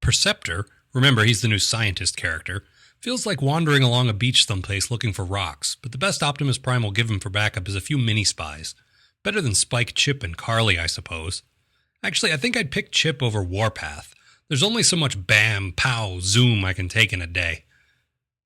Perceptor, remember he's the new scientist character, feels like wandering along a beach someplace looking for rocks, but the best Optimus Prime will give him for backup is a few mini-spies. Better than Spike, Chip, and Carly, I suppose. Actually, I think I'd pick Chip over Warpath. There's only so much bam, pow, zoom I can take in a day.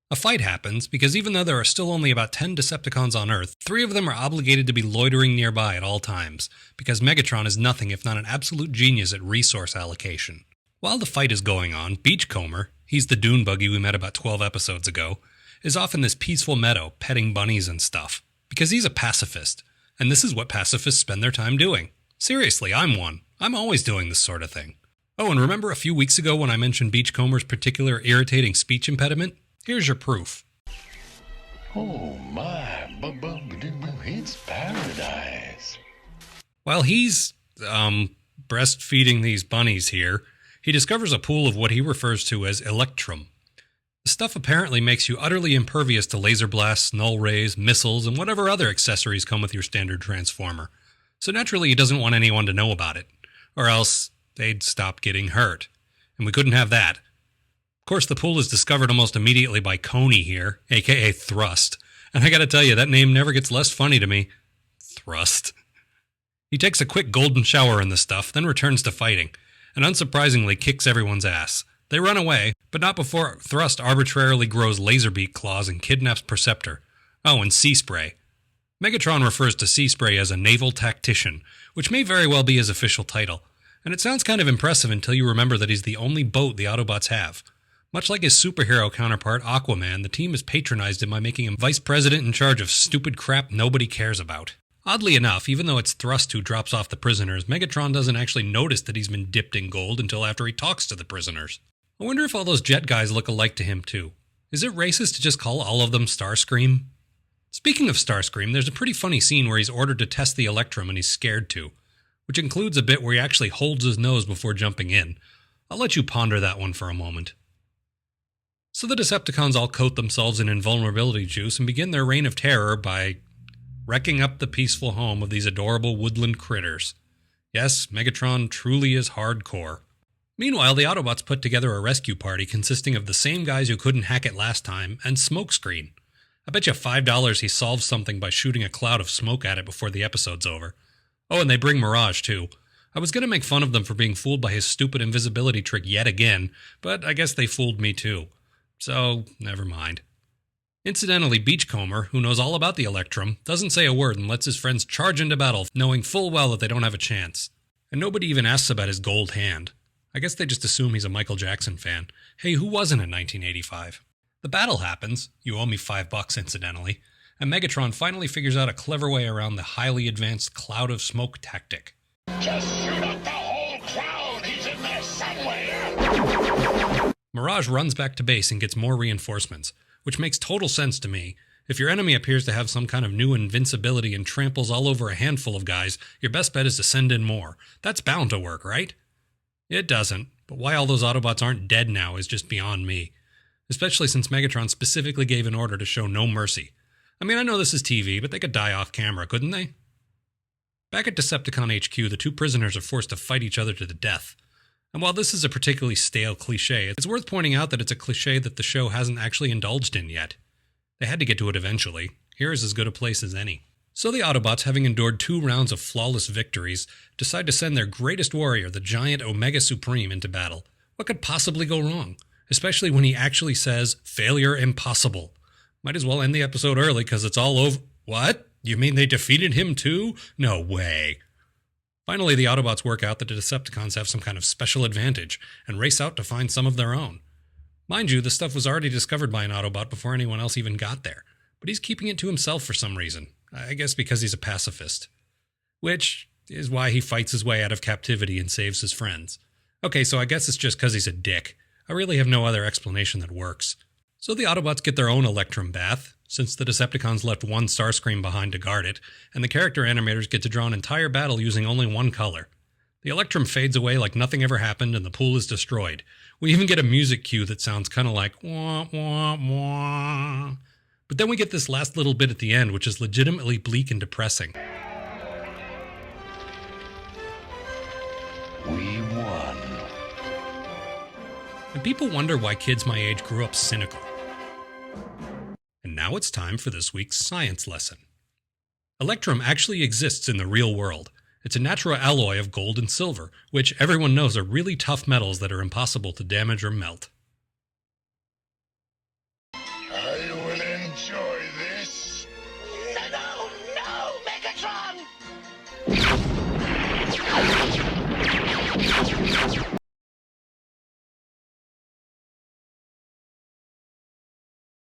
A fight happens, because even though there are still only about 10 Decepticons on Earth, 3 of them are obligated to be loitering nearby at all times, because Megatron is nothing if not an absolute genius at resource allocation. While the fight is going on, Beachcomber, he's the dune buggy we met about 12 episodes ago, is off in this peaceful meadow, petting bunnies and stuff, because he's a pacifist, and this is what pacifists spend their time doing. Seriously, I'm one. I'm always doing this sort of thing. Oh, and remember a few weeks ago when I mentioned Beachcomber's particular irritating speech impediment? Here's your proof. Oh my, it's paradise. While he's, breastfeeding these bunnies here, he discovers a pool of what he refers to as electrum. The stuff apparently makes you utterly impervious to laser blasts, null rays, missiles, and whatever other accessories come with your standard transformer. So naturally he doesn't want anyone to know about it, or else they'd stop getting hurt. And we couldn't have that. Of course, the pool is discovered almost immediately by Coney here, aka Thrust. And I gotta tell you, that name never gets less funny to me. Thrust. He takes a quick golden shower in the stuff, then returns to fighting, and unsurprisingly kicks everyone's ass. They run away, but not before Thrust arbitrarily grows laserbeak claws and kidnaps Perceptor. Oh, and Sea Spray. Megatron refers to Sea Spray as a naval tactician, which may very well be his official title. And it sounds kind of impressive until you remember that he's the only boat the Autobots have. Much like his superhero counterpart, Aquaman, the team has patronized him by making him vice president in charge of stupid crap nobody cares about. Oddly enough, even though it's Thrust who drops off the prisoners, Megatron doesn't actually notice that he's been dipped in gold until after he talks to the prisoners. I wonder if all those jet guys look alike to him too. Is it racist to just call all of them Starscream? Speaking of Starscream, there's a pretty funny scene where he's ordered to test the Electrum and he's scared to, which includes a bit where he actually holds his nose before jumping in. I'll let you ponder that one for a moment. So the Decepticons all coat themselves in invulnerability juice and begin their reign of terror by wrecking up the peaceful home of these adorable woodland critters. Yes, Megatron truly is hardcore. Meanwhile, the Autobots put together a rescue party consisting of the same guys who couldn't hack it last time and Smokescreen. I bet you $5 he solves something by shooting a cloud of smoke at it before the episode's over. Oh, and they bring Mirage too. I was going to make fun of them for being fooled by his stupid invisibility trick yet again, but I guess they fooled me too. So, never mind. Incidentally, Beachcomber, who knows all about the Electrum, doesn't say a word and lets his friends charge into battle, knowing full well that they don't have a chance. And nobody even asks about his gold hand. I guess they just assume he's a Michael Jackson fan. Hey, who wasn't in 1985? The battle happens, you owe me $5 incidentally, and Megatron finally figures out a clever way around the highly advanced cloud of smoke tactic. Just shoot up the whole crowd, he's in there somewhere! Mirage runs back to base and gets more reinforcements, which makes total sense to me. If your enemy appears to have some kind of new invincibility and tramples all over a handful of guys, your best bet is to send in more. That's bound to work, right? It doesn't, but why all those Autobots aren't dead now is just beyond me. Especially since Megatron specifically gave an order to show no mercy. I mean, I know this is TV, but they could die off camera, couldn't they? Back at Decepticon HQ, the two prisoners are forced to fight each other to the death. And while this is a particularly stale cliche, it's worth pointing out that it's a cliche that the show hasn't actually indulged in yet. They had to get to it eventually. Here is as good a place as any. So the Autobots, having endured 2 rounds of flawless victories, decide to send their greatest warrior, the giant Omega Supreme, into battle. What could possibly go wrong? Especially when he actually says, "Failure impossible." Might as well end the episode early because it's all over. What? You mean they defeated him too? No way. Finally, the Autobots work out that the Decepticons have some kind of special advantage and race out to find some of their own. Mind you, the stuff was already discovered by an Autobot before anyone else even got there, but he's keeping it to himself for some reason. I guess because he's a pacifist. Which is why he fights his way out of captivity and saves his friends. Okay, so I guess it's just because he's a dick. I really have no other explanation that works. So the Autobots get their own Electrum bath, since the Decepticons left one Starscream behind to guard it, and the character animators get to draw an entire battle using only one color. The Electrum fades away like nothing ever happened and the pool is destroyed. We even get a music cue that sounds kind of like wah wah wah. But then we get this last little bit at the end, which is legitimately bleak and depressing. We won. And people wonder why kids my age grew up cynical. And now it's time for this week's science lesson. Electrum actually exists in the real world. It's a natural alloy of gold and silver, which everyone knows are really tough metals that are impossible to damage or melt.